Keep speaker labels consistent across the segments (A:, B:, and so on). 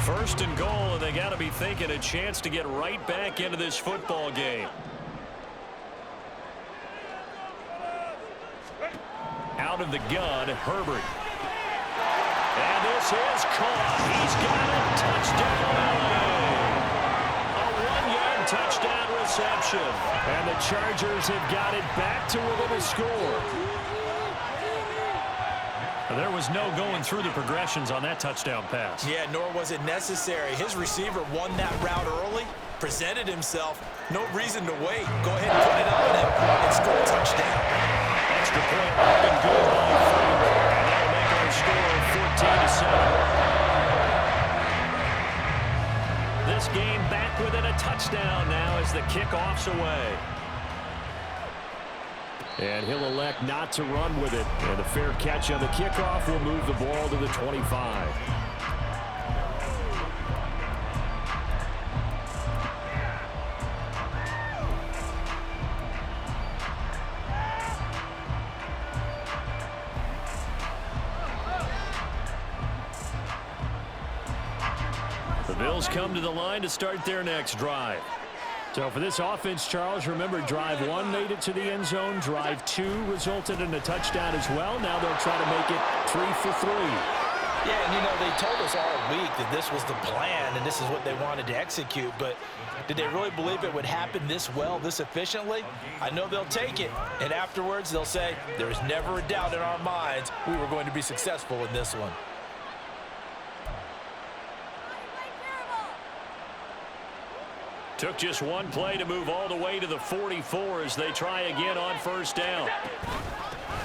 A: First and goal, and they got to be thinking a chance to get right back into this football game. Out of the gun, Herbert. And this is caught. He's got it. Touchdown, LA. A 1-yard touchdown reception. And the Chargers have got it back to within a score. There was no going through the progressions on that touchdown pass.
B: Yeah, nor was it necessary. His receiver won that route early, presented himself. No reason to wait. Go ahead and put it on him and score a touchdown.
A: Extra point up and good by Freeman. And that'll make our score 14-7. This game back within a touchdown now as the kickoff's away. And he'll elect not to run with it. And a fair catch on the kickoff will move the ball to the 25. The Bills come to the line to start their next drive. So for this offense, Charles, remember, drive 1 made it to the end zone. Drive 2 resulted in a touchdown as well. Now they'll try to make it 3 for 3.
B: Yeah, and, you know, they told us all week that this was the plan and this is what they wanted to execute. But did they really believe it would happen this well, this efficiently? I know they'll take it. And afterwards, they'll say, there was never a doubt in our minds we were going to be successful in this one.
A: Took just one play to move all the way to the 44 as they try again on first down.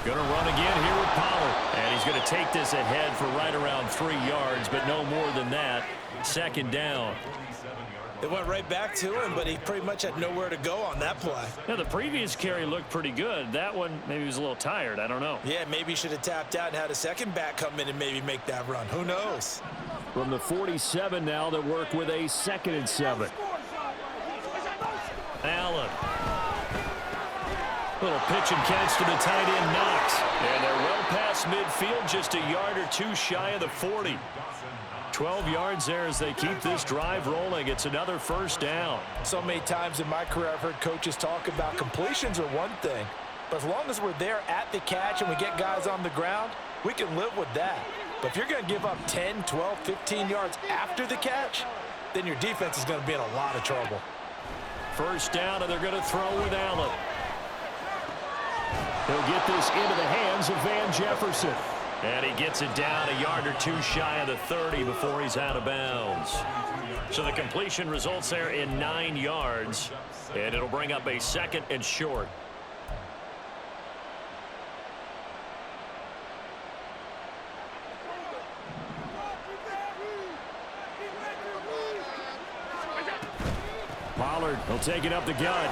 A: Going to run again here with Pollard. And he's going to take this ahead for right around 3 yards, but no more than that. Second down.
B: It went right back to him, but he pretty much had nowhere to go on that play.
A: Yeah, the previous carry looked pretty good. That one, maybe he was a little tired. I don't know.
B: Yeah, maybe he should have tapped out and had a second back come in and maybe make that run. Who knows?
A: From the 47 now, they work with a 2nd and 7. Allen. Little pitch and catch to the tight end, Knox. And they're well past midfield, just a yard or 2 shy of the 40. 12 yards there as they keep this drive rolling. It's another first down.
B: So many times in my career I've heard coaches talk about completions are one thing. But as long as we're there at the catch and we get guys on the ground, we can live with that. But if you're going to give up 10, 12, 15 yards after the catch, then your defense is going to be in a lot of trouble.
A: First down, and they're going to throw with Allen. He'll get this into the hands of Van Jefferson. And he gets it down a yard or 2 shy of the 30 before he's out of bounds. So the completion results there in 9 yards. And it'll bring up a 2nd and short. Pollard will take it up the gut.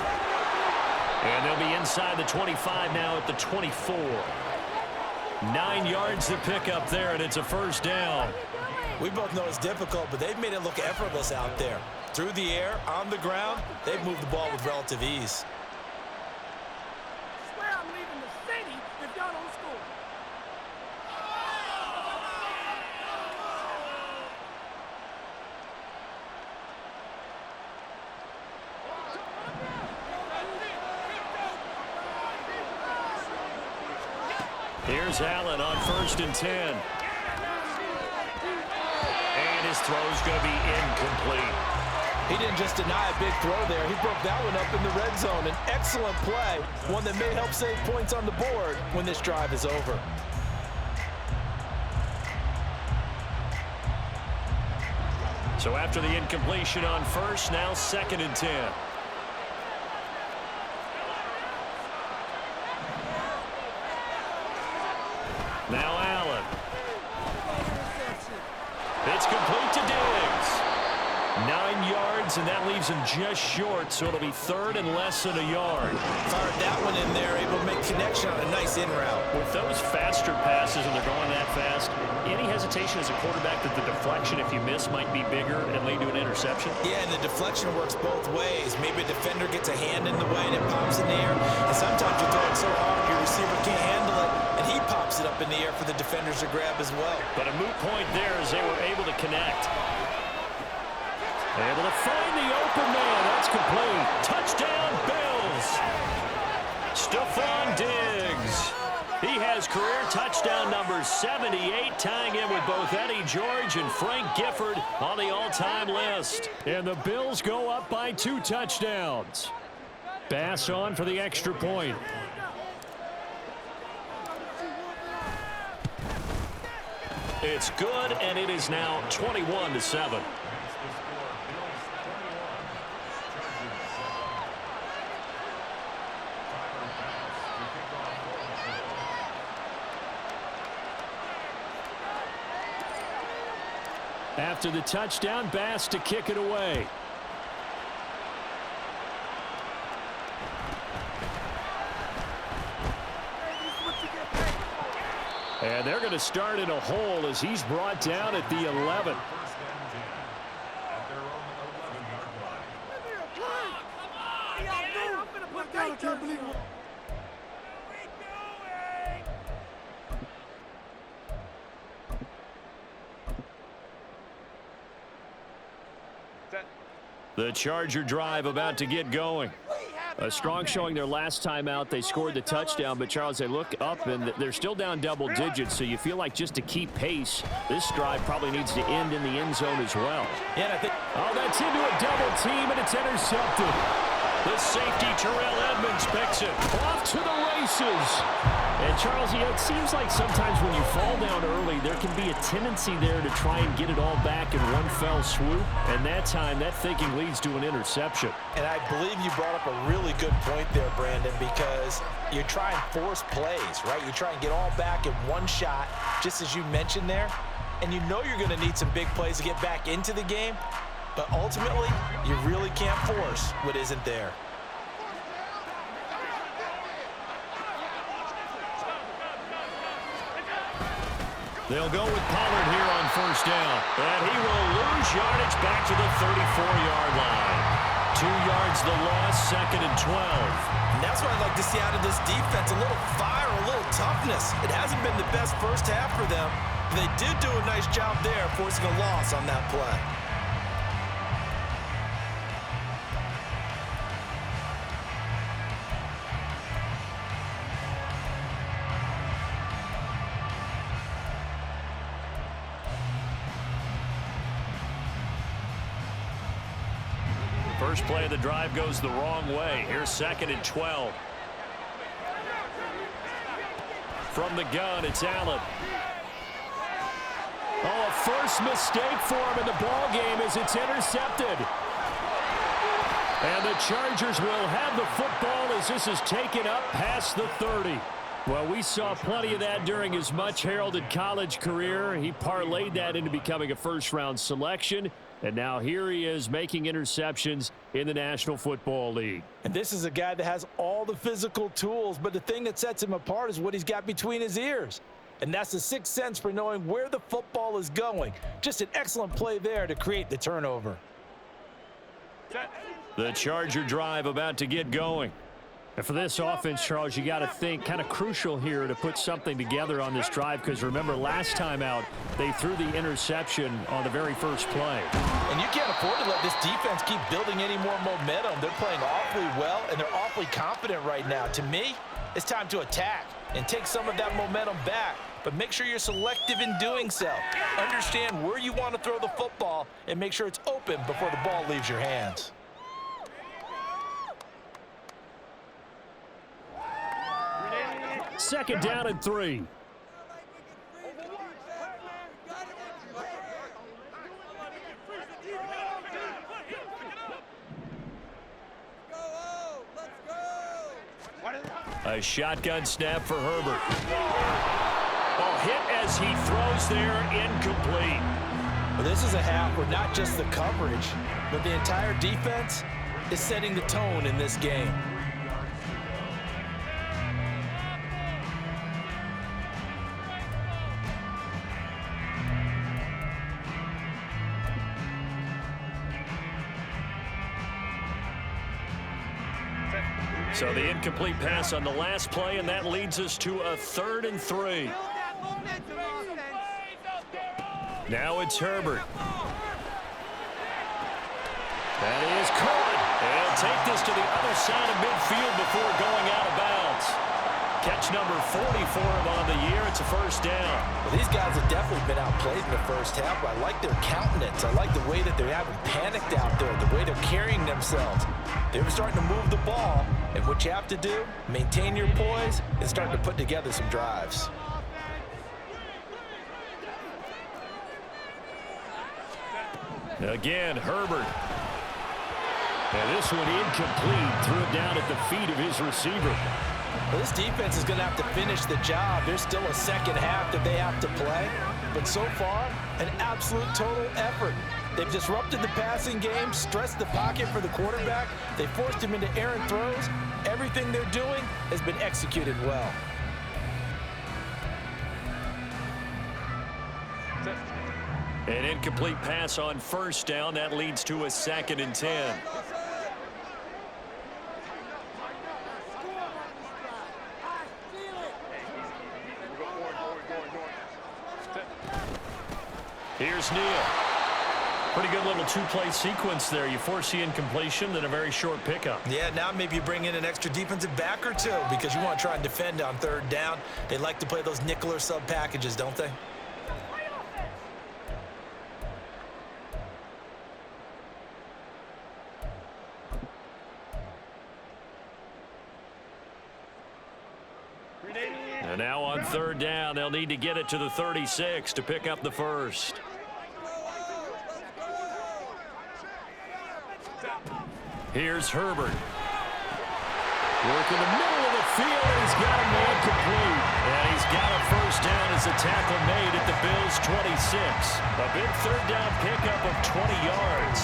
A: And they'll be inside the 25 now at the 24. 9 yards to pick up there, and it's a first down.
B: We both know it's difficult, but they've made it look effortless out there. Through the air, on the ground, they've moved the ball with relative ease.
C: I swear I'm leaving the city if y'all don't score.
A: Here's Allen on 1st and 10. And his throw's going to be incomplete.
B: He didn't just deny a big throw there. He broke that one up in the red zone. An excellent play, one that may help save points on the board when this drive is over.
A: So after the incompletion on first, now 2nd and 10. Now Allen. It's complete to Diggs. 9 yards, and that leaves him just short, so it'll be 3rd and less than a yard.
B: Fired that one in there, able to make connection on a nice in route.
A: With those faster passes and they're going that fast, any hesitation as a quarterback that the deflection, if you miss, might be bigger and lead to an interception?
B: Yeah, and the deflection works both ways. Maybe a defender gets a hand in the way and it pops in the air, and sometimes you throw it so hard your receiver can't handle it, and he pops it up in the air for the defenders to grab as well.
A: But a moot point there as they were able to connect. Able to find the open man. That's complete. Touchdown, Bills. Stephon Diggs. He has career touchdown number 78, tying in with both Eddie George and Frank Gifford on the all-time list. And the Bills go up by 2 touchdowns. Bass on for the extra point. It's good, and it is now 21-7. After the touchdown, Bass to kick it away. And they're going to start in a hole as he's brought down at the 11. The Charger drive about to get going. A strong showing their last time out. They scored the touchdown, but Charles, they look up and they're still down double digits, so you feel like just to keep pace, this drive probably needs to end in the end zone as well.
B: Yeah, I think.
A: Oh, that's into a double team, and it's intercepted. The safety, Terrell Edmonds, picks it. Off to the races. And, Charles, you know, it seems like sometimes when you fall down early, there can be a tendency there to try and get it all back in one fell swoop. And that time, that thinking leads to an interception.
B: And I believe you brought up a really good point there, Brandon, because you try and force plays, right? You try and get all back in one shot, just as you mentioned there. And you know you're going to need some big plays to get back into the game. But ultimately, you really can't force what isn't there.
A: They'll go with Pollard here on first down. And he will lose yardage back to the 34-yard line. 2 yards the loss, 2nd and 12.
B: And that's what I'd like to see out of this defense, a little fire, a little toughness. It hasn't been the best first half for them, but they did do a nice job there forcing a loss on that play.
A: First play of the drive goes the wrong way. Here's 2nd and 12. From the gun, it's Allen. Oh, a first mistake for him in the ball game as it's intercepted. And the Chargers will have the football as this is taken up past the 30. Well, we saw plenty of that during his much-heralded college career. He parlayed that into becoming a first-round selection. And now here he is making interceptions in the National Football League.
B: And this is a guy that has all the physical tools, but the thing that sets him apart is what he's got between his ears. And that's the sixth sense for knowing where the football is going. Just an excellent play there to create the turnover.
A: The Charger drive about to get going. And for this offense, Charles, you got to think kind of crucial here to put something together on this drive because remember last time out they threw the interception on the very first play.
B: And you can't afford to let this defense keep building any more momentum. They're playing awfully well and they're awfully confident right now. To me, it's time to attack and take some of that momentum back. But make sure you're selective in doing so. Understand where you want to throw the football and make sure it's open before the ball leaves your hands.
A: Second down and 3. A shotgun snap for Herbert. Oh, hit as he throws there, incomplete.
B: Well, this is a half where not just the coverage, but the entire defense is setting the tone in this game.
A: So the incomplete pass on the last play, and that leads us to a 3rd and 3. Now it's Herbert. That is caught. And he'll take this to the other side of midfield before going out of bounds. Catch number 40 for him on the year. It's a first down.
B: Well, these guys have definitely been outplayed in the first half, but I like their countenance. I like the way that they haven't panicked out there, the way they're carrying themselves. They're starting to move the ball, and what you have to do, maintain your poise and start to put together some drives.
A: Again, Herbert. And this one incomplete. Threw it down at the feet of his receiver.
B: Well, this defense is going to have to finish the job. There's still a second half that they have to play. But so far, an absolute total effort. They've disrupted the passing game, stressed the pocket for the quarterback. They forced him into errant throws. Everything they're doing has been executed well.
A: An incomplete pass on first down. That leads to a 2nd and 10. Here's Neal. Pretty good little two-play sequence there. You force the incompletion, then a very short pickup.
B: Yeah, now maybe you bring in an extra defensive back or two because you want to try and defend on third down. They like to play those nickel or sub packages, don't they?
A: And now on third down, they'll need to get it to the 36 to pick up the first. Here's Herbert. Work in the middle of the field, and he's got a man complete. And he's got a first down as the tackle made at the Bills' 26. A big third down pickup of 20 yards.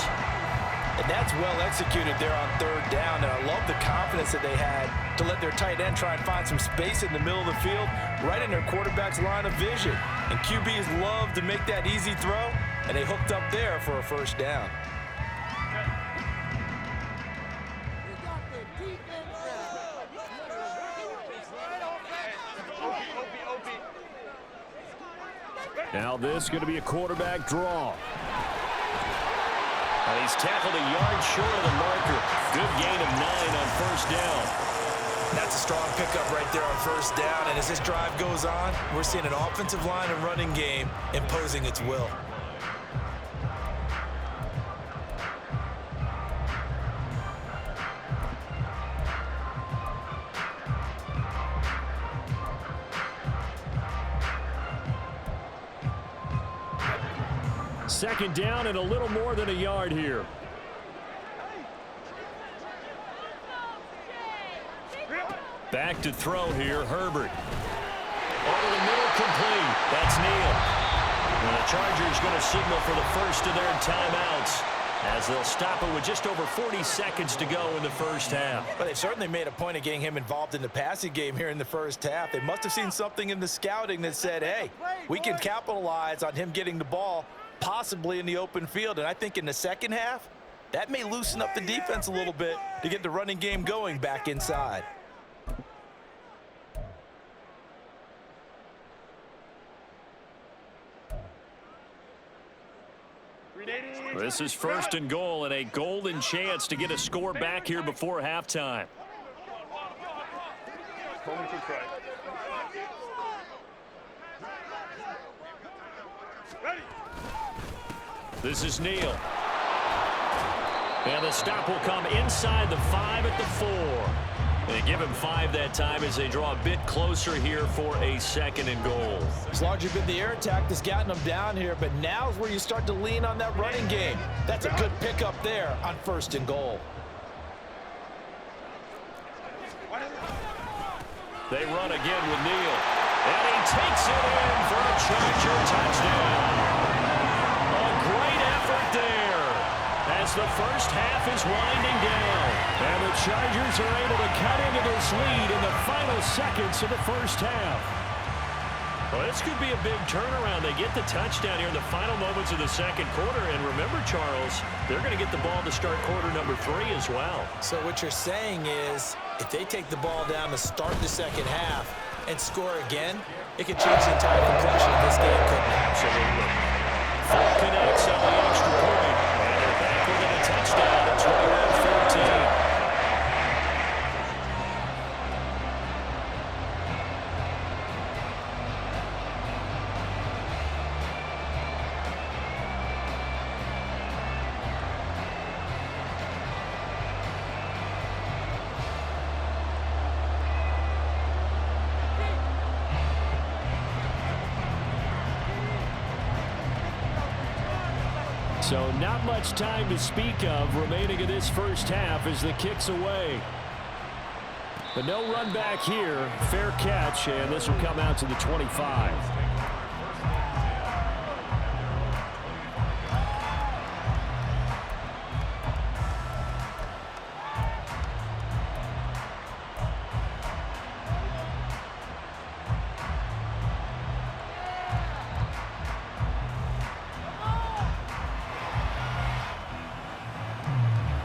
B: And that's well executed there on third down. And I love the confidence that they had to let their tight end try and find some space in the middle of the field, right in their quarterback's line of vision. And QBs love to make that easy throw, and they hooked up there for a first down.
A: Now this is going to be a quarterback draw. And he's tackled a yard short of the marker. Good gain of 9 on first down.
B: That's a strong pickup right there on first down. And as this drive goes on, we're seeing an offensive line and running game imposing its will.
A: Second down and a little more than a yard here. Back to throw here, Herbert. Over the middle, complete. That's Neal. And the Chargers going to signal for the first of their timeouts as they'll stop it with just over 40 seconds to go in the first half.
B: Well, they've certainly made a point of getting him involved in the passing game here in the first half. They must have seen something in the scouting that said, hey, we can capitalize on him getting the ball possibly in the open field. And I think in the second half, that may loosen up the defense a little bit to get the running game going back inside.
A: This is first and goal and a golden chance to get a score back here before halftime. This is Neal. And the stop will come inside the 5 at the 4. They give him 5 that time as they draw a bit closer here for a second and goal.
B: It's largely been the air attack that's gotten them down here, but now's where you start to lean on that running game. That's a good pickup there on first and goal.
A: They run again with Neal. And he takes it in for a Charger touchdown. A great effort there as the first half is winding down. And the Chargers are able to cut into this lead in the final seconds of the first half. Well, this could be a big turnaround. They get the touchdown here in the final moments of the second quarter. And remember, Charles, they're going to get the ball to start quarter number 3 as well.
B: So what you're saying is if they take the ball down to start the second half and score again, it could change the entire complexion of this game, couldn't it?
A: Absolutely. Full connects on the extra point. And they're back with a touchdown So not much time to speak of remaining in this first half as the kick's away. But no run back here. Fair catch, and this will come out to the 25.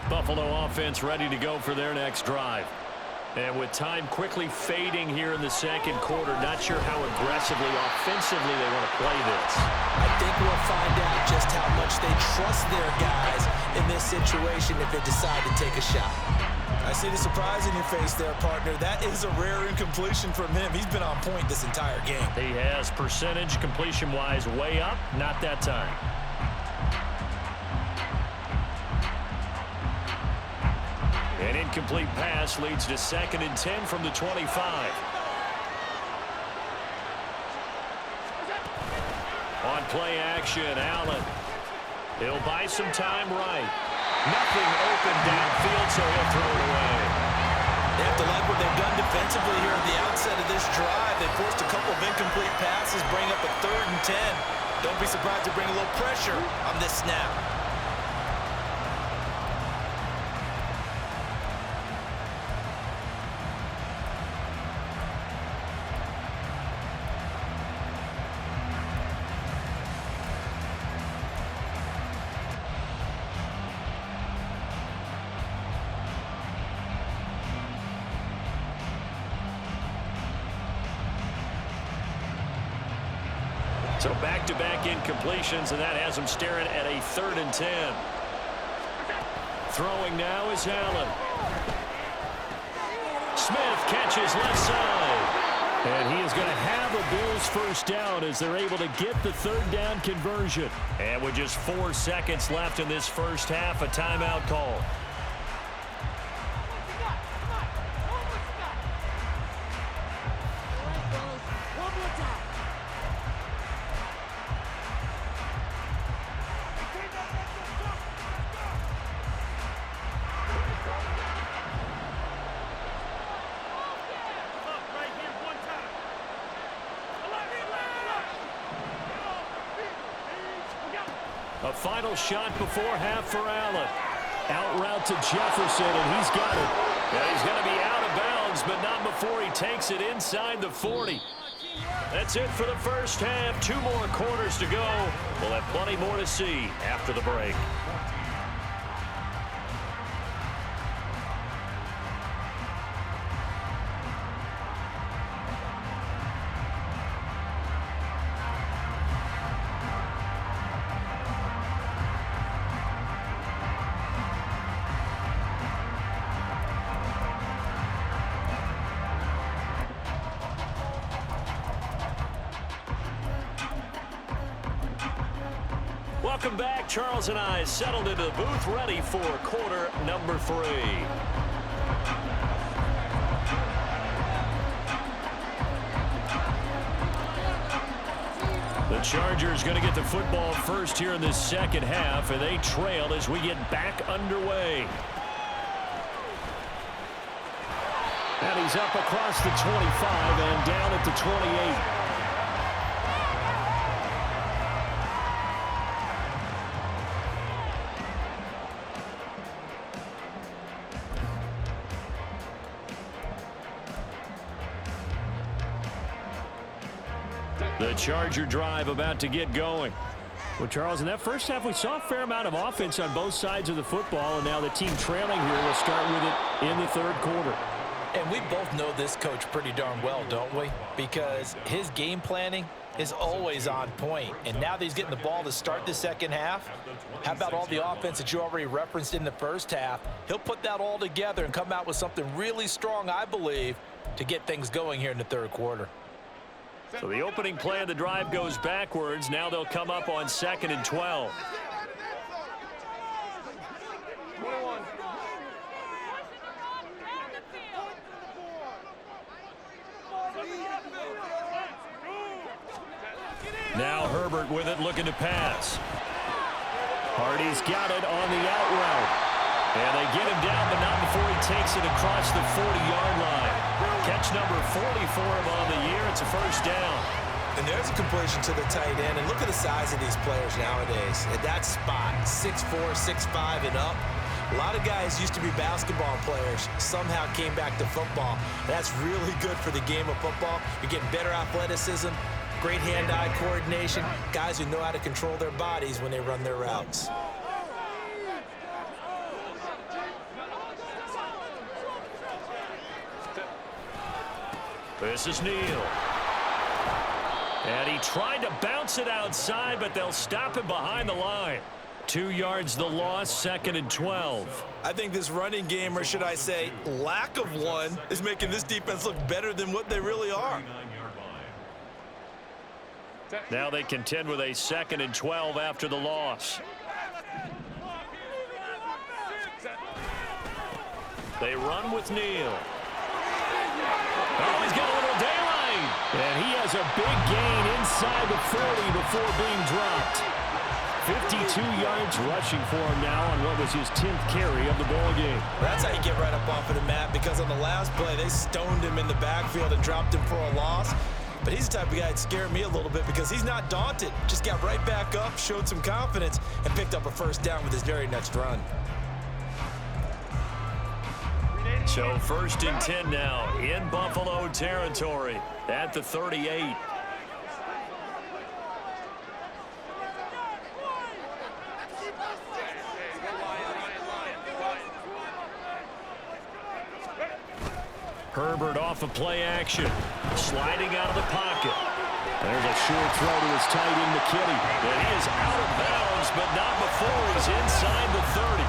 A: Buffalo offense ready to go for their next drive. And with time quickly fading here in the second quarter, not sure how aggressively, offensively they want to play this.
B: I think we'll find out just how much they trust their guys in this situation if they decide to take a shot. I see the surprise in your face there, partner. That is a rare incompletion from him. He's been on point this entire game.
A: He has percentage completion-wise way up, not that time. An incomplete pass leads to 2nd and 10 from the 25. On play action, Allen. He'll buy some time right. Nothing open downfield, so he'll throw it away.
B: They have to like what they've done defensively here at the outset of this drive. They forced a couple of incomplete passes, bring up a 3rd and 10. Don't be surprised to bring a little pressure on this snap.
A: So back-to-back incompletions, and that has him staring at a 3rd and 10. Throwing now is Allen. Smith catches left side. And he is going to have a Bills first down as they're able to get the 3rd down conversion. And with just 4 seconds left in this first half, a timeout call. A final shot before half for Allen. Out route to Jefferson, and he's got it. Yeah, he's going to be out of bounds, but not before he takes it inside the 40. That's it for the first half. 2 more quarters to go. We'll have plenty more to see after the break. Welcome back. Charles and I settled into the booth ready for quarter number 3. The Chargers going to get the football first here in this second half, and they trail as we get back underway. And he's up across the 25 and down at the 28. The Charger drive about to get going. Well, Charles, in that first half, we saw a fair amount of offense on both sides of the football, and now the team trailing here will start with it in the 3rd quarter.
B: And we both know this coach pretty darn well, don't we? Because his game planning is always on point. And now that he's getting the ball to start the second half, how about all the offense that you already referenced in the first half? He'll put that all together and come out with something really strong, I believe, to get things going here in the 3rd quarter.
A: So the opening play of the drive goes backwards. Now they'll come up on 2nd and 12. Now Herbert with it, looking to pass. Hardy's got it on the out route. And they get him down, but not before he takes it across the 40-yard line. Catch number 40 for him on the year. It's a first down.
B: And there's a completion to the tight end. And look at the size of these players nowadays. At that spot, 6'4", 6'5", and up. A lot of guys used to be basketball players, somehow came back to football. That's really good for the game of football. You're getting better athleticism, great hand-eye coordination, guys who know how to control their bodies when they run their routes.
A: This is Neal. And he tried to bounce it outside, but they'll stop him behind the line. 2 yards the loss, 2nd and 12.
B: I think this running game, or should I say lack of one, is making this defense look better than what they really are.
A: Now they contend with a 2nd and 12 after the loss. They run with Neal. Oh, he's got a little daylight. And he has a big gain inside the 40 before being dropped. 52 yards rushing for him now on what was his 10th carry of the ball game.
B: That's how you get right up off of the mat, because on the last play, they stoned him in the backfield and dropped him for a loss. But he's the type of guy that scared me a little bit because he's not daunted. Just got right back up, showed some confidence, and picked up a first down with his very next run.
A: So 1st and 10 now in Buffalo territory at the 38. Herbert off of play action, sliding out of the pocket. There's a short throw to his tight end, McKinney. And he is out of bounds, but not before he's inside the 30.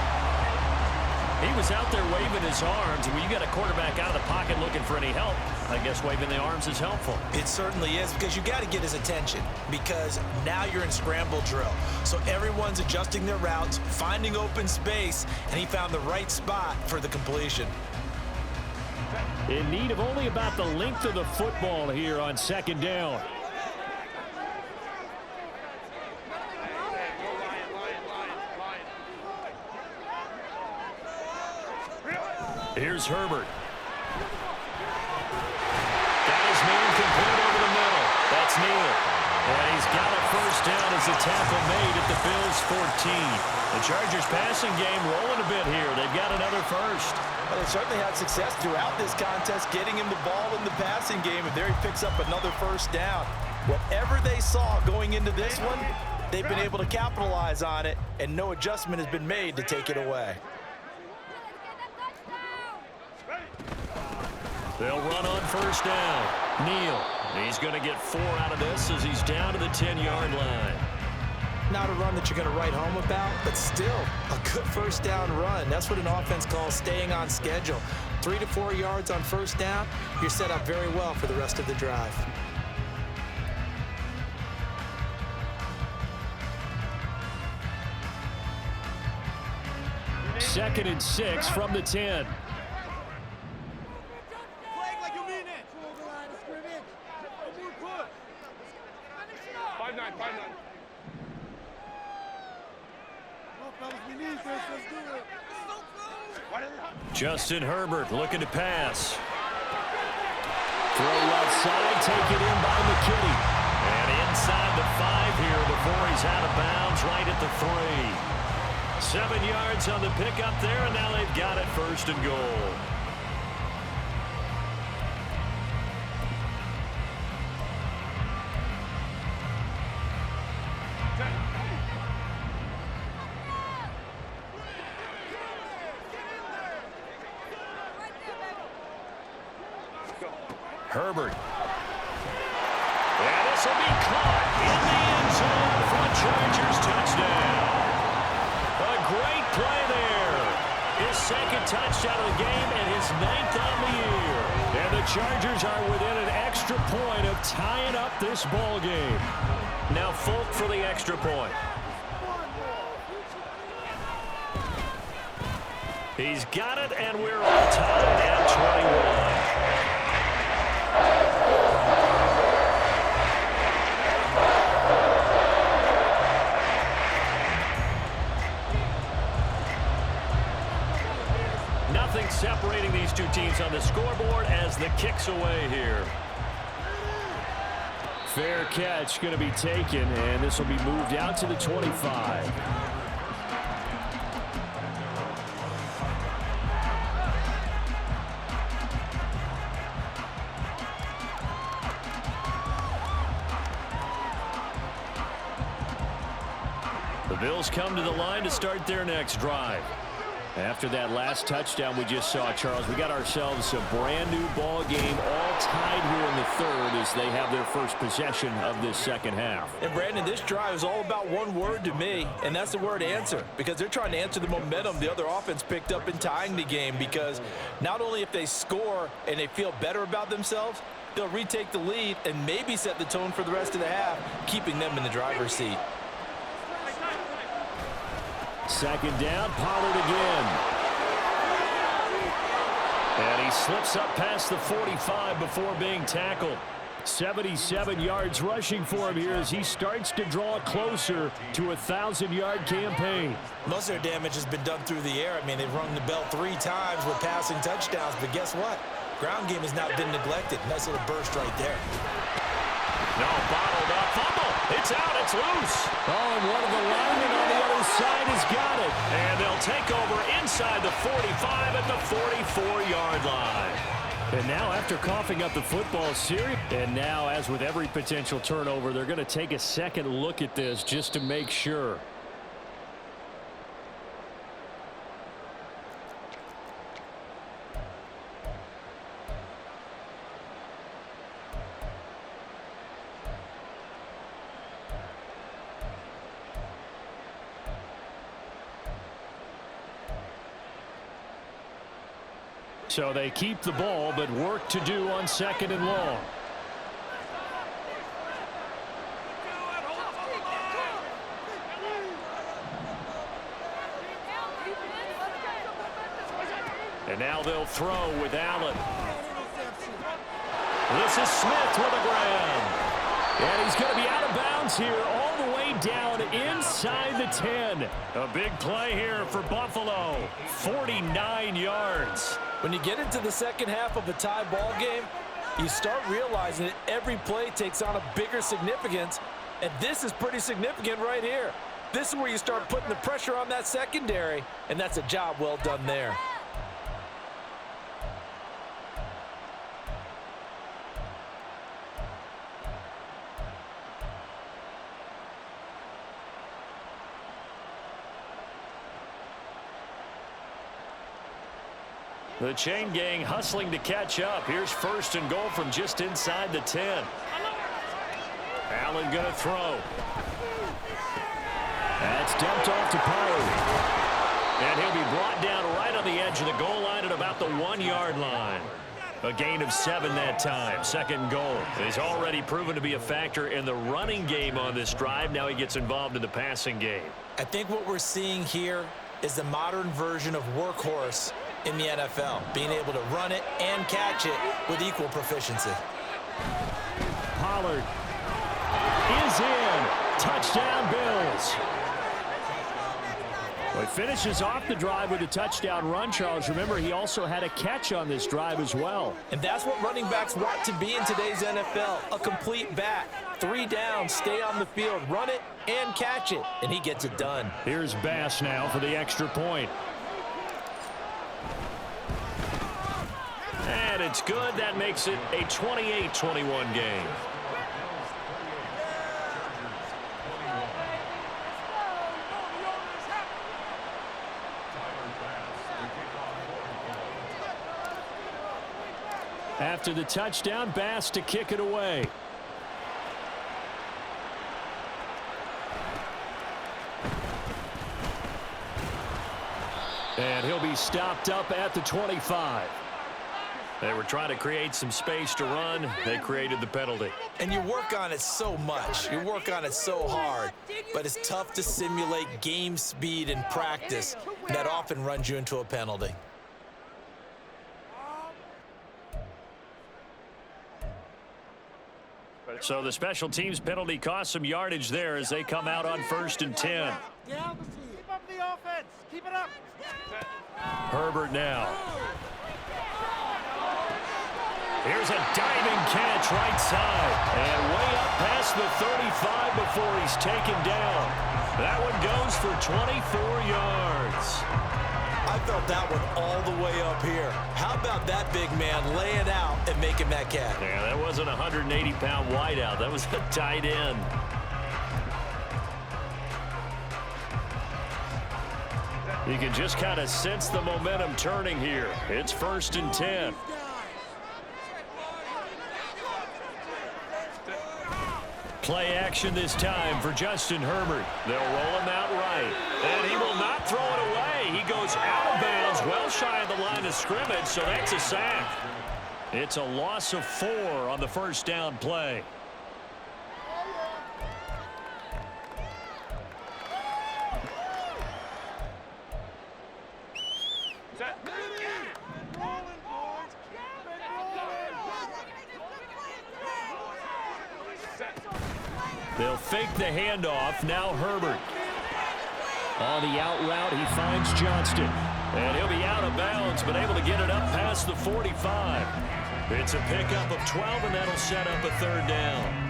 A: He was out there waving his arms. When you got a quarterback out of the pocket looking for any help, I guess waving the arms is helpful.
B: It certainly is, because you got to get his attention, because now you're in scramble drill. So everyone's adjusting their routes, finding open space, and he found the right spot for the completion.
A: In need of only about the length of the football here on 2nd down. Here's Herbert. Got his man complete over the middle. That's Neal. And he's got a first down as the tackle made at the Bills' 14. The Chargers passing game rolling a bit here. They've got another first.
B: Well, they certainly had success throughout this contest, getting him the ball in the passing game, and there he picks up another first down. Whatever they saw going into this one, they've been able to capitalize on it, and no adjustment has been made to take it away.
A: They'll run on first down. Neal. He's going to get 4 out of this as he's down to the 10-yard line.
B: Not a run that you're going to write home about, but still a good first down run. That's what an offense calls staying on schedule. 3 to 4 yards on first down, you're set up very well for the rest of the drive.
A: Second and 6 from the 10. Justin Herbert looking to pass. Throw left side, take it in by McKinney. And inside the 5 here before he's out of bounds right at the 3. 7 yards on the pickup there, and now they've got it 1st and goal. Herbert. And this will be caught in the end zone for a Chargers touchdown. A great play there. His 2nd touchdown of the game and his 9th on the year. And the Chargers are within an extra point of tying up this ball game. Now Folk for the extra point. He's got it, and we're all tied at 21. point separating these two teams on the scoreboard as the kick's away here.
D: Fair catch going to be taken, and this will be moved out to the 25.
A: The Bills come to the line to start their next drive. After that last touchdown we just saw, Charles, we got ourselves a brand new ball game, all tied here in the third as they have their first possession of this second half.
B: And Brandon, this drive is all about one word to me, and that's the word answer, because they're trying to answer the momentum the other offense picked up in tying the game, because not only if they score and they feel better about themselves, they'll retake the lead and maybe set the tone for the rest of the half, keeping them in the driver's seat.
A: Second down, Pollard again. And he slips up past the 45 before being tackled.
D: 77 yards rushing for him here as he starts to draw closer to a 1,000-yard campaign.
B: Most of their damage has been done through the air. I mean, they've rung the bell 3 times with passing touchdowns, but guess what? Ground game has not been neglected. Nice little burst right there.
A: No, bottled up, fumble. It's out, it's loose.
D: Oh, and one of the linemen on the other side has got it.
A: And they'll take over inside the 45 at the 44-yard line.
D: And now after coughing up the football series, and now as with every potential turnover, they're going to take a second look at this just to make sure. So they keep the ball, but work to do on second and long.
A: And now they'll throw with Allen. This is Smith with a grab.
D: And he's going to be out of bounds here all the way down inside the 10.
A: A big play here for Buffalo. 49 yards.
B: When you get into the second half of a tie ball game, you start realizing that every play takes on a bigger significance, and this is pretty significant right here. This is where you start putting the pressure on that secondary, and that's a job well done there.
A: The chain gang hustling to catch up. Here's first and goal from just inside the 10. Allen gonna throw.
D: That's dumped off to Pollard.
A: And he'll be brought down right on the edge of the goal line at about the 1-yard line. A gain of 7 that time. Second and goal. He's already proven to be a factor in the running game on this drive. Now he gets involved in the passing game.
B: I think what we're seeing here is the modern version of workhorse in the NFL, being able to run it and catch it with equal proficiency.
D: Pollard is in. Touchdown, Bills. Well, he finishes off the drive with a touchdown run, Charles. Remember, he also had a catch on this drive as well.
B: And that's what running backs want to be in today's NFL, a complete back. 3 down, stay on the field, run it and catch it, and he gets it done.
D: Here's Bass now for the extra point.
A: And it's good. That makes it a 28-21 game.
D: After the touchdown, Bass to kick it away. And he'll be stopped up at the 25.
A: They were trying to create some space to run. They created the penalty.
B: And you work on it so much. You work on it so hard. But it's tough to simulate game speed in practice. That often runs you into a penalty.
A: So the special teams penalty cost some yardage there as they come out on 1st and 10.
C: up the offense. Keep it up.
D: Herbert now. Here's a diving catch right side. And way up past the 35 before he's taken down. That one goes for 24 yards.
B: I felt that one all the way up here. How about that big man laying out and making that catch?
D: Yeah, that wasn't a 180-pound wideout. That was a tight end. You can just kind of sense the momentum turning here. It's 1st and 10. Play action this time for Justin Herbert. They'll roll him out right. And he will not throw it away. He goes out of bounds, well shy of the line of scrimmage, so that's a sack. It's a loss of 4 on the first down play. They'll fake the handoff. Now Herbert. On the out route, he finds Johnston. And he'll be out of bounds, but able to get it up past the 45. It's a pickup of 12, and that'll set up a 3rd down.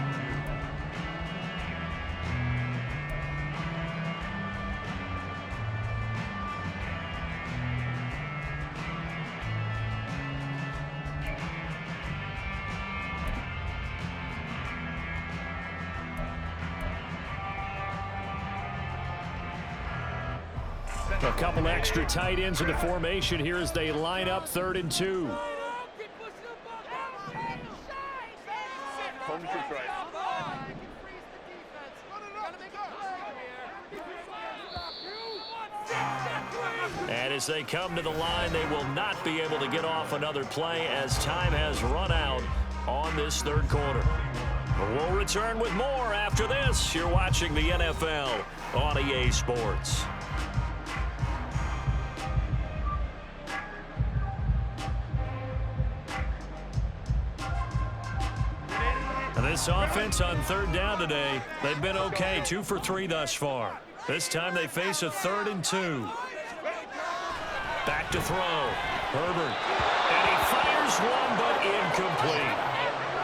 D: A couple extra tight ends in the formation here as they line up 3rd and 2. And as they come to the line, they will not be able to get off another play as time has run out on this 3rd quarter. We'll return with more after this. You're watching the NFL on EA Sports. This offense on 3rd down today, they've been okay, 2 for 3 thus far. This time they face a 3rd and 2. Back to throw. Herbert. And he fires one, but incomplete.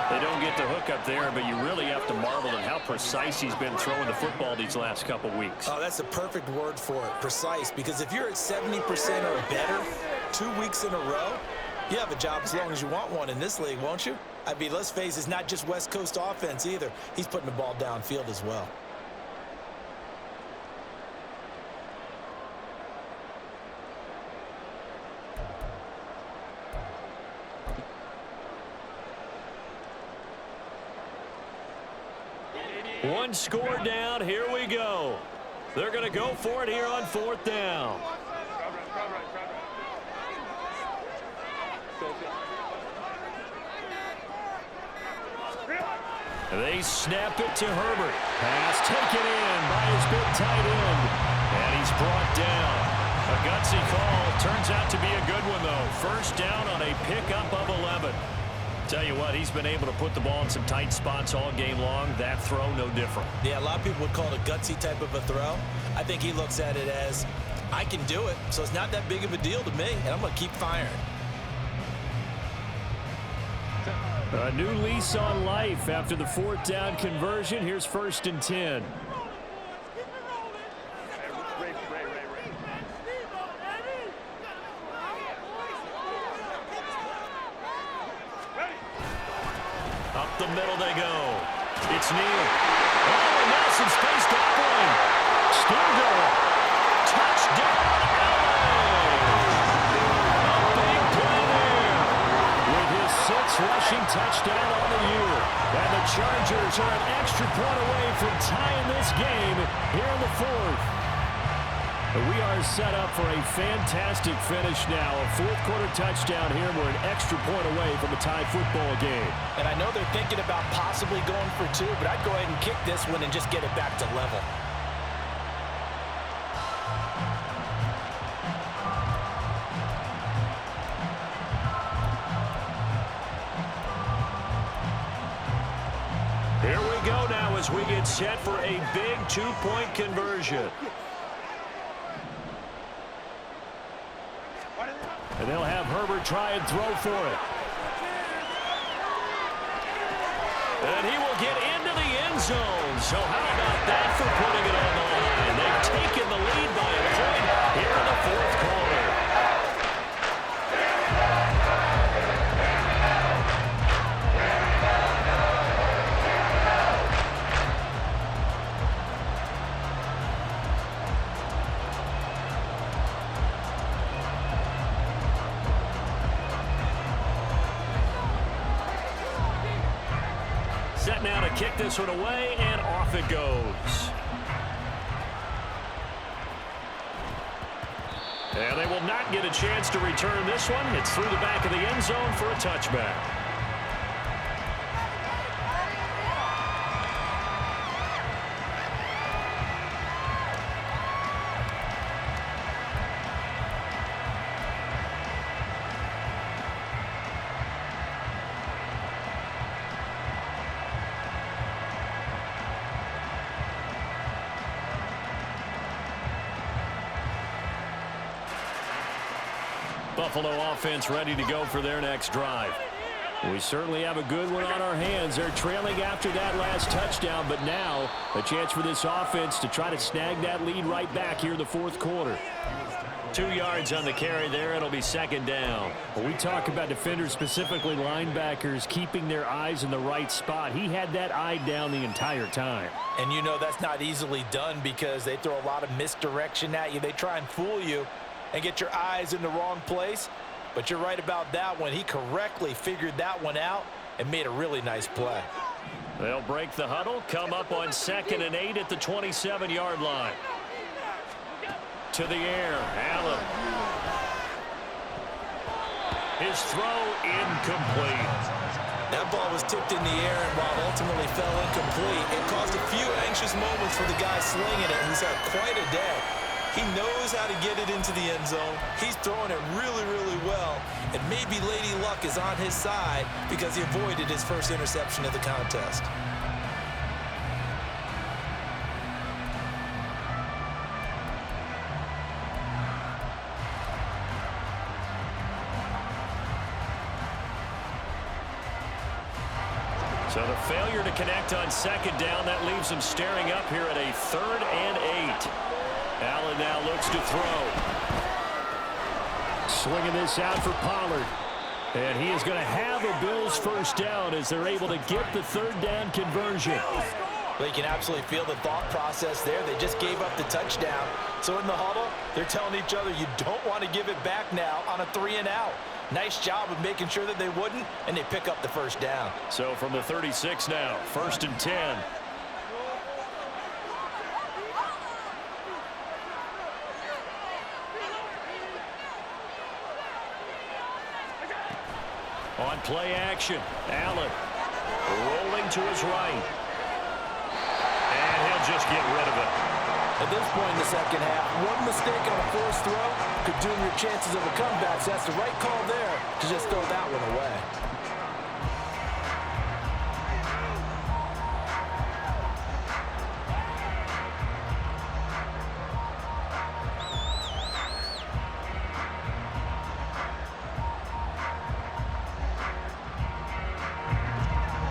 D: They don't get the hook up there, but you really have to marvel at how precise he's been throwing the football these last couple weeks.
B: Oh, that's the perfect word for it, precise, because if you're at 70% or better 2 weeks in a row, you have a job as long as you want one in this league, won't you? I mean, let's face it, it's not just West Coast offense either. He's putting the ball downfield as well.
D: One score down. Here we go. They're going to go for it here on 4th down. They snap it to Herbert. Pass taken in by his big tight end. And he's brought down. A gutsy call. Turns out to be a good one, though. 1st down on a pickup of 11. Tell you what, he's been able to put the ball in some tight spots all game long. That throw, no different.
B: Yeah, a lot of people would call it a gutsy type of a throw. I think he looks at it as, I can do it, so it's not that big of a deal to me, and I'm going to keep firing.
D: A new lease on life after the 4th down conversion. Here's 1st and 10. Up the middle they go. It's Neal. Oh, now some space to Allen. Still going. Touchdown, Allen. A big play there. With his 6th rushing touchdown on the year. And the Chargers are an extra point away from tying this game here in the 4th. We are set up for a fantastic finish now. A 4th quarter touchdown here. We're an extra point away from a tie football game.
B: And I know they're thinking about possibly going for 2, but I'd go ahead and kick this one and just get it back to level.
D: Here we go now as we get set for a big 2-point conversion.
A: And they'll have Herbert try and throw for it. And he will get into the end zone. So how about that for putting it on the line? They've taken the lead by a point here in the fourth quarter. Set now to kick this one away, and off it goes. And they will not get a chance to return this one. It's through the back of the end zone for a touchback. Buffalo offense ready to go for their next drive. We certainly have a good one on our hands. They're trailing after that last touchdown, but now a chance for this offense to try to snag that lead right back here in the fourth quarter. 2 yards on the carry there. It'll be second down.
D: When we talk about defenders, specifically linebackers, keeping their eyes in the right spot, he had that eye down the entire time.
B: And you know that's not easily done because they throw a lot of misdirection at you. They try and fool you and get your eyes in the wrong place. But you're right about that one. He correctly figured that one out and made a really nice play.
A: They'll break the huddle, come up on 2nd and 8 at the 27-yard line. To the air, Allen. His throw incomplete.
B: That ball was tipped in the air, and while it ultimately fell incomplete, it caused a few anxious moments for the guy slinging it, who's had quite a day. He knows how to get it into the end zone. He's throwing it really, really well. And maybe Lady Luck is on his side because he avoided his first interception of the contest.
A: So the failure to connect on 2nd down, that leaves him staring up here at a 3rd and 8. Allen now looks to throw.
D: Swinging this out for Pollard. And he is going to have a Bills first down as they're able to get the 3rd down conversion.
B: Well, you can absolutely feel the thought process there. They just gave up the touchdown. So in the huddle, they're telling each other, you don't want to give it back now on a 3 and out. Nice job of making sure that they wouldn't, and they pick up the first down.
A: So from the 36 now, 1st and 10. On play action, Allen rolling to his right. And he'll just get rid of it.
B: At this point in the second half, one mistake on a forced throw could doom your chances of a comeback. So that's the right call there to just throw that one away.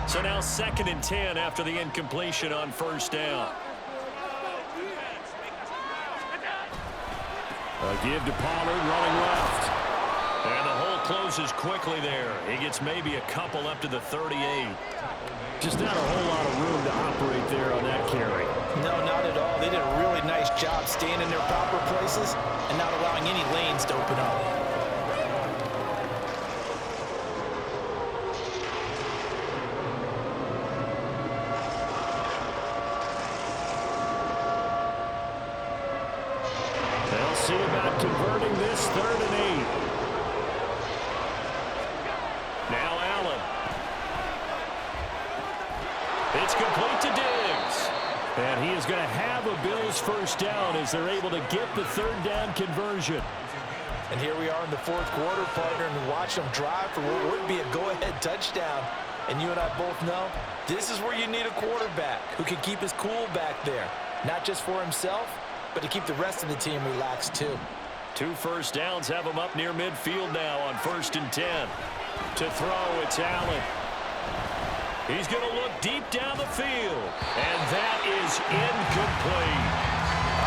A: So now 2nd and 10 after the incompletion on 1st down.
D: A give to Pollard running left.
A: And the hole closes quickly there. He gets maybe a couple up to the 38.
D: Just not a whole lot of room to operate there on that carry.
B: No, not at all. They did a really nice job staying in their proper places and not allowing any lanes to open up.
D: They'll see about converting this 3rd and 8.
A: Now Allen. It's complete to Diggs.
D: And he is going to have a Bills first down as they're able to get the 3rd down conversion.
B: And here we are in the fourth quarter, partner, and watch them drive for what would be a go-ahead touchdown. And you and I both know this is where you need a quarterback who can keep his cool back there, not just for himself, but to keep the rest of the team relaxed too.
A: 2 first downs have him up near midfield now on 1st and 10. To throw, it's Allen. He's going to look deep down the field, and that is incomplete.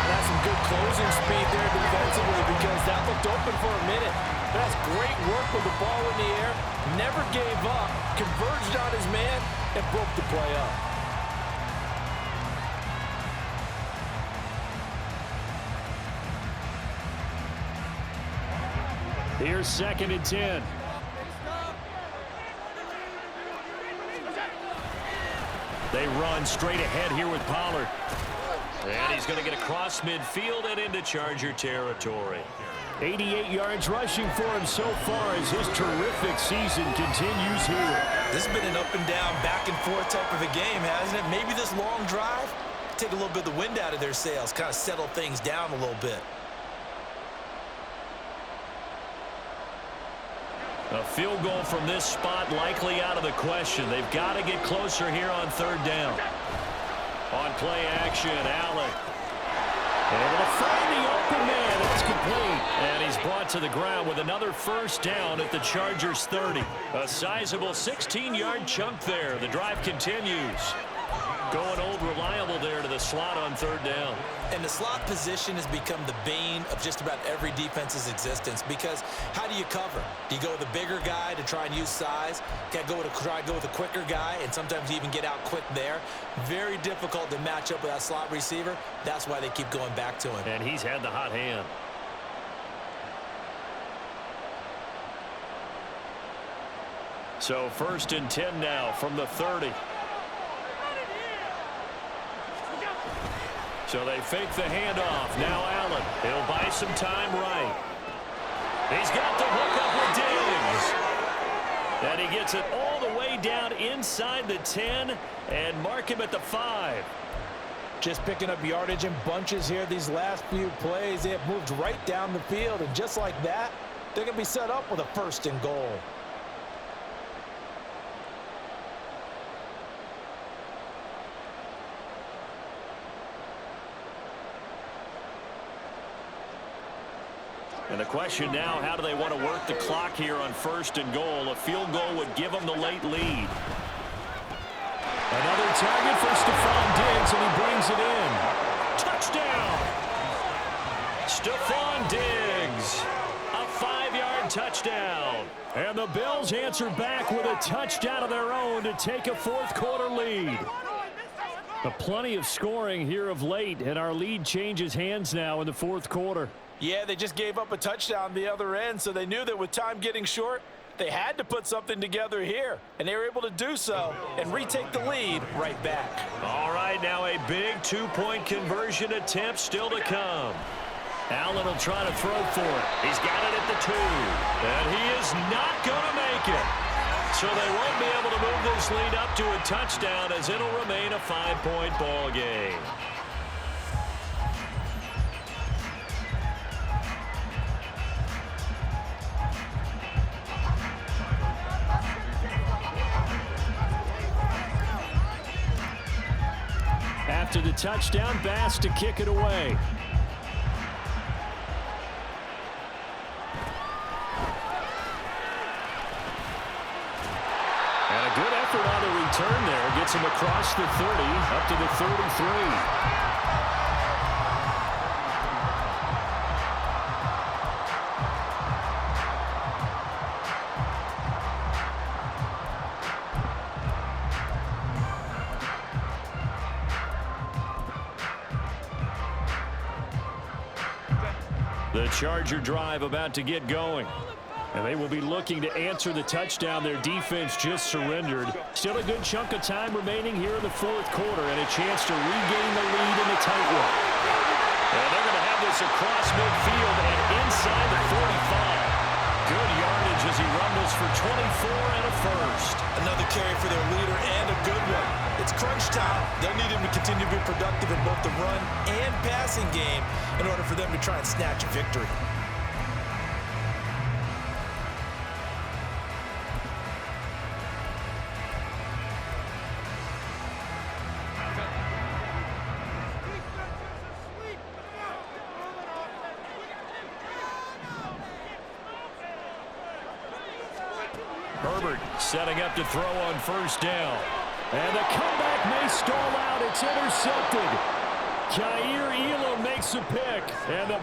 B: That's some good closing speed there defensively because that looked open for a minute. That's great work with the ball in the air. Never gave up, converged on his man, and broke the play up.
A: Here's 2nd and 10. They run straight ahead here with Pollard. And he's going to get across midfield and into Charger territory. 88 yards rushing for him so far as his terrific season continues here.
B: This has been an up and down, back and forth type of a game, hasn't it? Maybe this long drive, take a little bit of the wind out of their sails, kind of settle things down a little bit.
A: A field goal from this spot likely out of the question. They've got to get closer here on 3rd down. On play action, Allen. Able to find the open man. It's complete. And he's brought to the ground with another 1st down at the Chargers 30. A sizable 16-yard chunk there. The drive continues. Going old reliable there to the slot on 3rd down.
B: And the slot position has become the bane of just about every defense's existence because how do you cover? Do you go with a bigger guy to try and use size? Try to go with a quicker guy, and sometimes you even get out quick there. Very difficult to match up with that slot receiver. That's why they keep going back to him.
A: And he's had the hot hand. So 1st and 10 now from the 30. So they fake the handoff. Now Allen. He'll buy some time right. He's got the hook up with Diggs. And he gets it all the way down inside the 10 and mark him at the 5.
B: Just picking up yardage in bunches here these last few plays. They have moved right down the field, and just like that, they're going to be set up with a 1st and goal.
A: And the question now, how do they want to work the clock here on 1st and goal? A field goal would give them the late lead. Another target for Stephon Diggs, and he brings it in. Touchdown! Stephon Diggs, a 5-yard touchdown. And the Bills answer back with a touchdown of their own to take a 4th quarter lead. Plenty of scoring here of late, and our lead changes hands now in the 4th quarter.
B: Yeah, they just gave up a touchdown the other end, so they knew that with time getting short, they had to put something together here, and they were able to do so and retake the lead right back.
A: All right, now a big 2-point conversion attempt still to come. Allen will try to throw for it. He's got it at the 2, and he is not going to make it. So they won't be able to move this lead up to a touchdown as it'll remain a 5-point ball game. After the touchdown, Bass to kick it away. And a good effort on the return there. Gets him across the 30, up to the 33. The Charger drive about to get going. And they will be looking to answer the touchdown their defense just surrendered. Still a good chunk of time remaining here in the 4th quarter and a chance to regain the lead in the tightrope. And they're going to have this across midfield and inside the 45. Good yardage as he rumbles for 24 and a 1st.
B: Another carry for their leader and a good one. It's crunch time. They'll need him to continue to be productive in both the run and passing game in order for them to try and snatch a victory.
A: Herbert setting up to throw on first down. And the comeback may stall out. It's intercepted. Jair Elam makes a pick. And the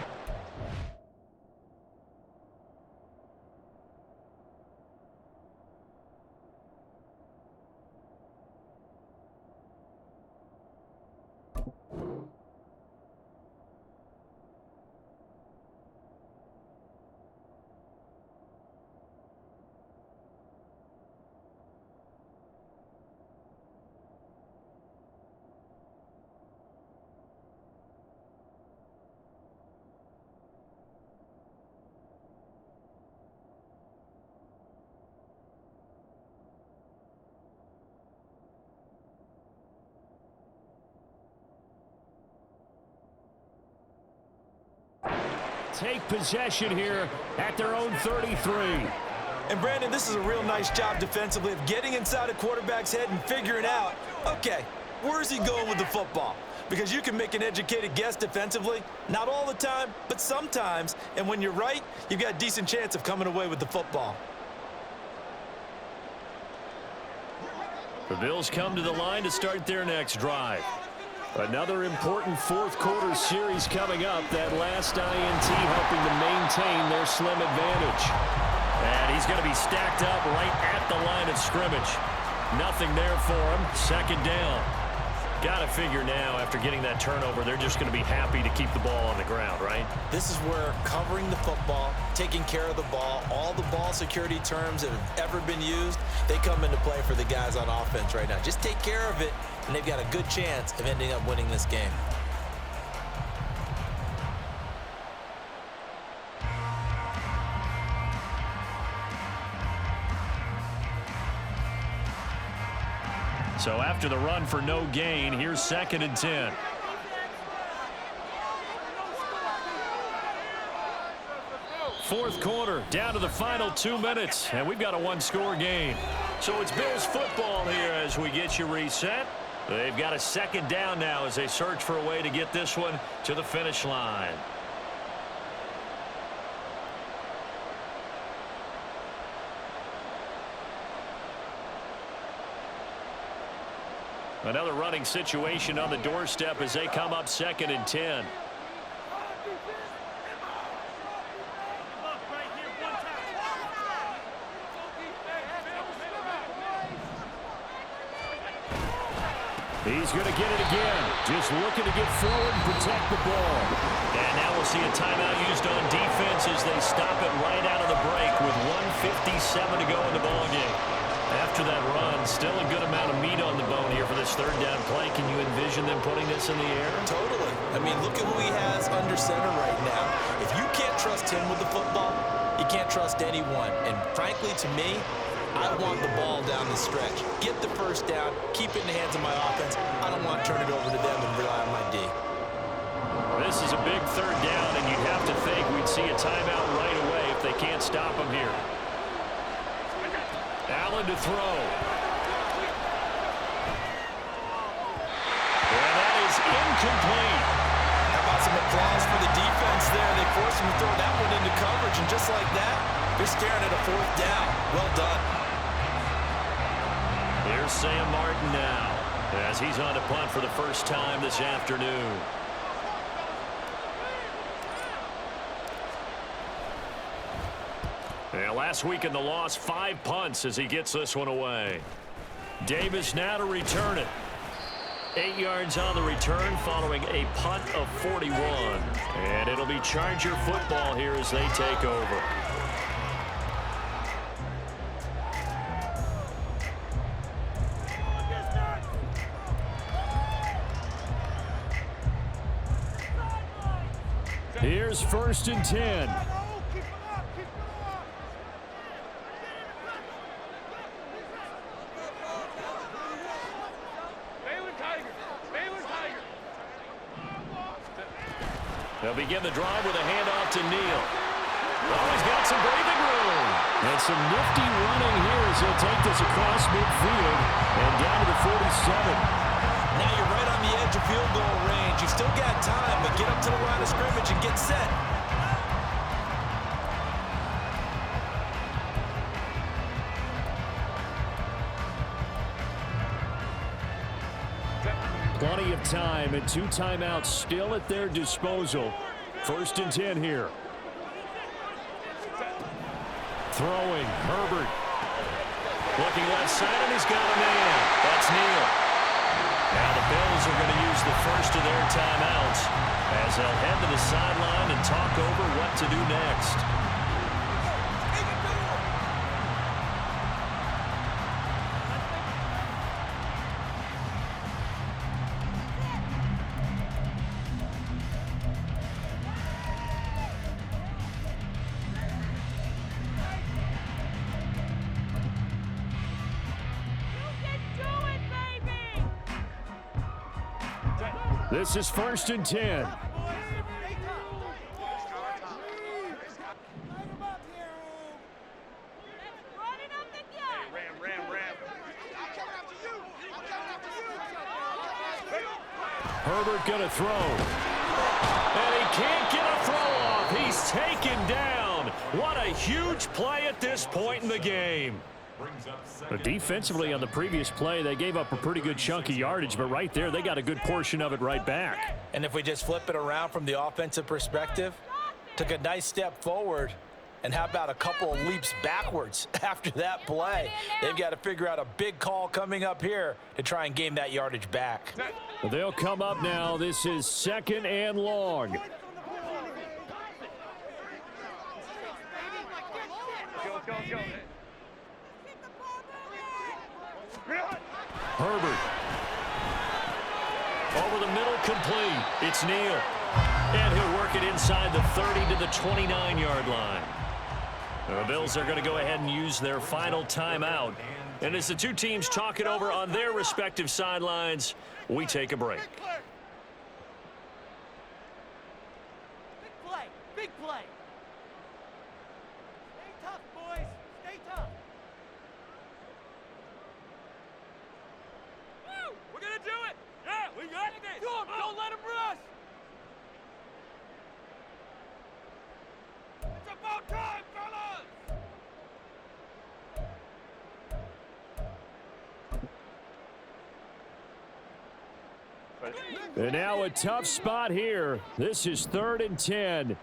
A: take possession here at their own 33.
B: And, Brandon, this is a real nice job defensively of getting inside a quarterback's head and figuring out, okay, where's he going with the football? Because you can make an educated guess defensively, not all the time, but sometimes. And when you're right, you've got a decent chance of coming away with the football.
A: The Bills come to the line to start their next drive. Another important fourth-quarter series coming up. That last INT helping to maintain their slim advantage. And he's going to be stacked up right at the line of scrimmage. Nothing there for him. Second down. Got to figure now, after getting that turnover, they're just going to be happy to keep the ball on the ground, right?
B: This is where covering the football, taking care of the ball, all the ball security terms that have ever been used, they come into play for the guys on offense right now. Just take care of it, and they've got a good chance of ending up winning this game.
A: So after the run for no gain, here's 2nd and 10. Fourth quarter, down to the final 2 minutes, and we've got a one-score game. So it's Bills football here as we get you reset. They've got a second down now as they search for a way to get this one to the finish line. Another running situation on the doorstep as they come up 2nd and 10. He's going to get it again. Just looking to get forward and protect the ball. And now we'll see a timeout used on defense as they stop it right out of the break with 1:57 to go in the ballgame. After that run, still a good amount of meat on the bone here for this third down play. Can you envision them putting this in the air?
B: Totally. I mean, look at who he has under center right now. If you can't trust him with the football, you can't trust anyone. And frankly, to me, I want the ball down the stretch. Get the first down, keep it in the hands of my offense. I don't want to turn it over to them and rely on my D.
A: This is a big third down, and you'd have to think we'd see a timeout right away if they can't stop him here. Allen to throw. And that is incomplete.
B: How about some applause for the defense there? They forced him to throw that one into coverage, and just like that, they're staring at a fourth down. Well done.
A: Here's Sam Martin now as he's on to punt for the first time this afternoon. Yeah, last week in the loss, 5 punts as he gets this one away. Davis now to return it. 8 yards on the return following a punt of 41. And it'll be Charger football here as they take over. Here's 1st and 10. They'll begin the drive with a handoff to Neal. Oh, he's got some breathing room. And some nifty running here as he'll take this across midfield and down to the 47.
B: Now you're right on the edge of field goal range. You've still got time, but get up to the line of scrimmage and get set.
D: plenty of time, and 2 timeouts still at their disposal. 1st and 10 here. Throwing, Herbert. Looking left side, and he's got a man. That's Neal. Now the Bills are going to use the first of their timeouts as they'll head to the sideline and talk over what to do next. This is 1st and 10. Herbert going to throw. And he can't get a throw off. He's taken down. What a huge play at this point in the game. But defensively on the previous play, they gave up a pretty good chunk of yardage, but right there, they got a good portion of it right back.
B: And if we just flip it around from the offensive perspective, took a nice step forward, and how about a couple of leaps backwards after that play? They've got to figure out a big call coming up here to try and gain that yardage back.
D: Well, they'll come up now. This is 2nd and long.
C: Go.
D: Herbert. Over the middle, complete. It's Neal. And he'll work it inside the 30 to the 29-yard line. The Bills are going to go ahead and use their final timeout. And as the two teams talk it over on their respective sidelines, we take a break.
C: Big play. Stay tough, boys. Stay tough. Woo! We're gonna do it. Yeah, we got this. Don't let him rush. It's about time, fellas.
D: And now a tough spot here. This is 3rd and 10.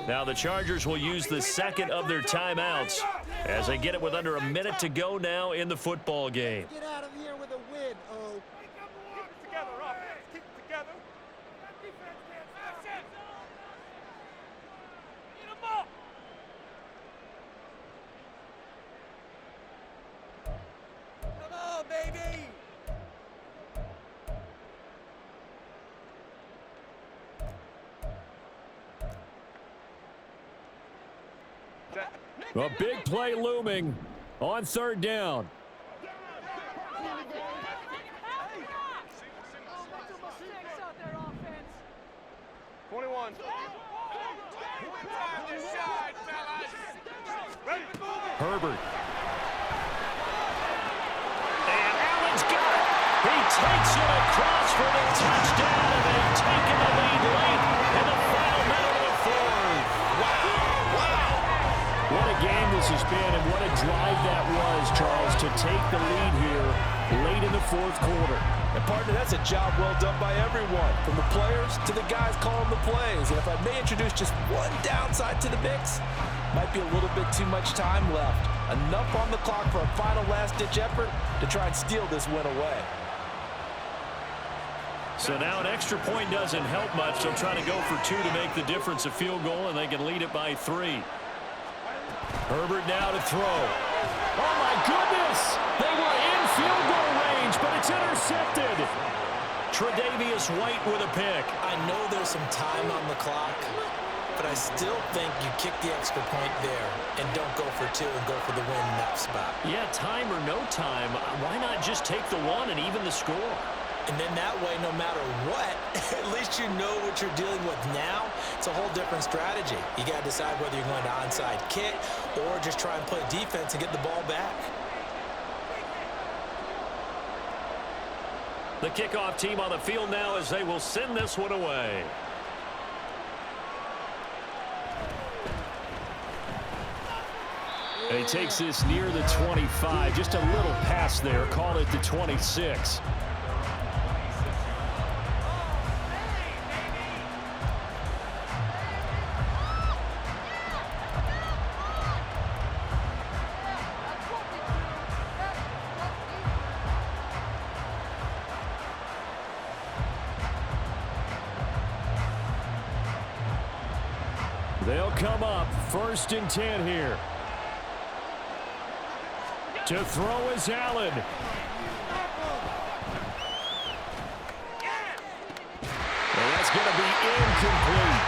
D: Now the Chargers will use the second of their timeouts as they get it with under a minute to go now in the football game.
C: Get out of here with a win, oh. Keep it together, offense. Keep it together. Defense can't finish it. Eat 'em up. Come on, baby.
D: A big play looming on 3rd down.
C: 21.
D: Herbert. And Allen's got it. He takes it across for the touchdown, and they've taken the lead late in the final minute of the 4th. Wow. What a game this has been, and what a drive that was, Charles, to take the lead here late in the 4th quarter.
B: And partner, that's a job well done by everyone, from the players to the guys calling the plays. And if I may introduce just one downside to the mix, might be a little bit too much time left. Enough on the clock for a final last-ditch effort to try and steal this win away.
D: So now an extra point doesn't help much. They'll try to go for 2 to make the difference a field goal, and they can lead it by 3. Herbert now to throw. Oh, my goodness! They were in field goal range, but it's intercepted. Tre'Davious White with a pick.
B: I know there's some time on the clock, but I still think you kick the extra point there and don't go for 2 and go for the win in that spot.
D: Yeah, time or no time, why not just take the 1 and even the score?
B: And then that way, no matter what, at least you know what you're dealing with now. It's a whole different strategy. You got to decide whether you're going to onside kick or just try and play defense and get the ball back.
D: The kickoff team on the field now as they will send this one away.
A: he takes this near the 25. Just a little pass there. Call it the 26. They'll come up 1st and 10 here. To throw is Allen. And that's going to be incomplete.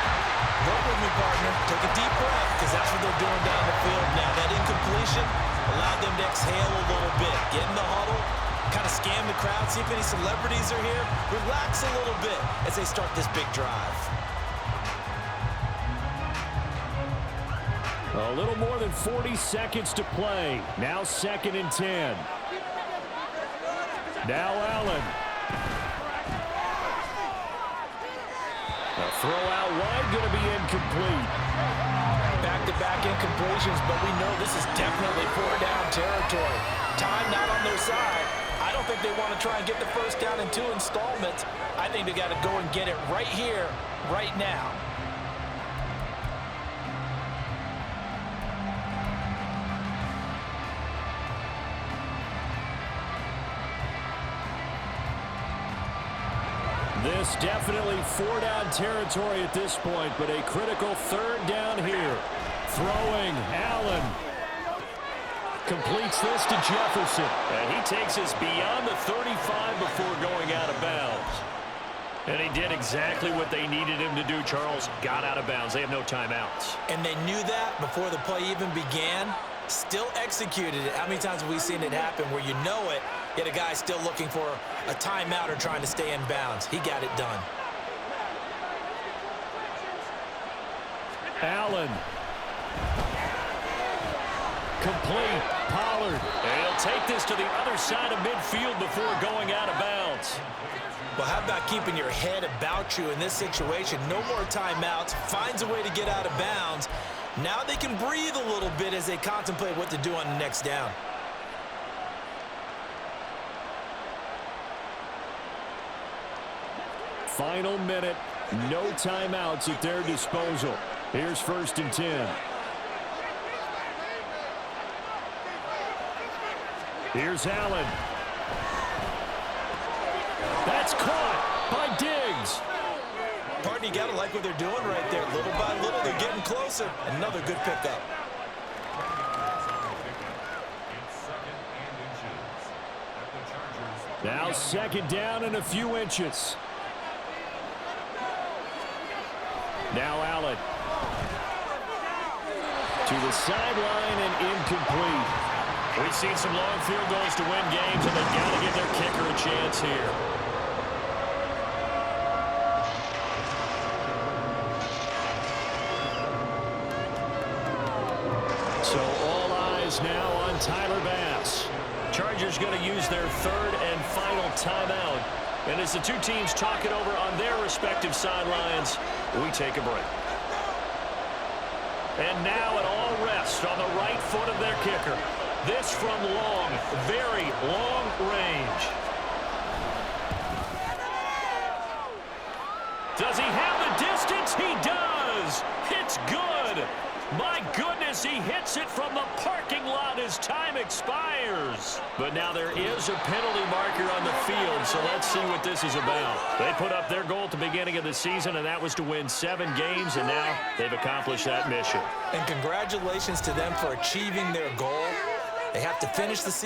B: Work with me, partner. Take a deep breath, because that's what they're doing down the field now. That incompletion allowed them to exhale a little bit. Get in the huddle, kind of scan the crowd, see if any celebrities are here. Relax a little bit as they start this big drive.
A: A little more than 40 seconds to play. Now 2nd and 10. Now Allen. A throw out wide, going to be incomplete.
B: Back-to-back incompletions, but we know this is definitely 4-down territory. Time not on their side. I don't think they want to try and get the 1st down in 2 installments. I think they got to go and get it right here, right now.
A: This definitely 4-down territory at this point, but a critical 3rd down here. Throwing, Allen. Completes this to Jefferson. And he takes us beyond the 35 before going out of bounds. And he did exactly what they needed him to do, Charles. Got out of bounds. They have no timeouts.
B: And they knew that before the play even began. Still executed it. How many times have we seen it happen where you know it, yet a guy still looking for a timeout or trying to stay in bounds? He got it done.
A: Allen. Complete. Pollard. And he'll take this to the other side of midfield before going out of bounds.
B: Well, how about keeping your head about you in this situation? No more timeouts. Finds a way to get out of bounds. Now they can breathe a little bit as they contemplate what to do on the next down.
A: Final minute. No timeouts at their disposal. Here's 1st and 10. Here's Allen. That's caught by Diggs.
B: Partner, you got to like what they're doing right there. Little by little, they're getting closer. Another good pickup.
A: Now 2nd down and a few inches. Now Allen. To the sideline and incomplete. We've seen some long field goals to win games, and they've got to give their kicker a chance here. So all eyes now on Tyler Bass. Chargers going to use their 3rd and final timeout. And as the two teams talk it over on their respective sidelines, we take a break. And now it all rests on the right foot of their kicker. This from long, very long range. Does he have the distance? He does. It's good. My goodness, he hits it from the parking lot as time expires. But now there is a penalty marker on the field, so let's see what this is about. They put up their goal at the beginning of the season, and that was to win 7 games, and now they've accomplished that mission.
B: And congratulations to them for achieving their goal. They have to finish the season.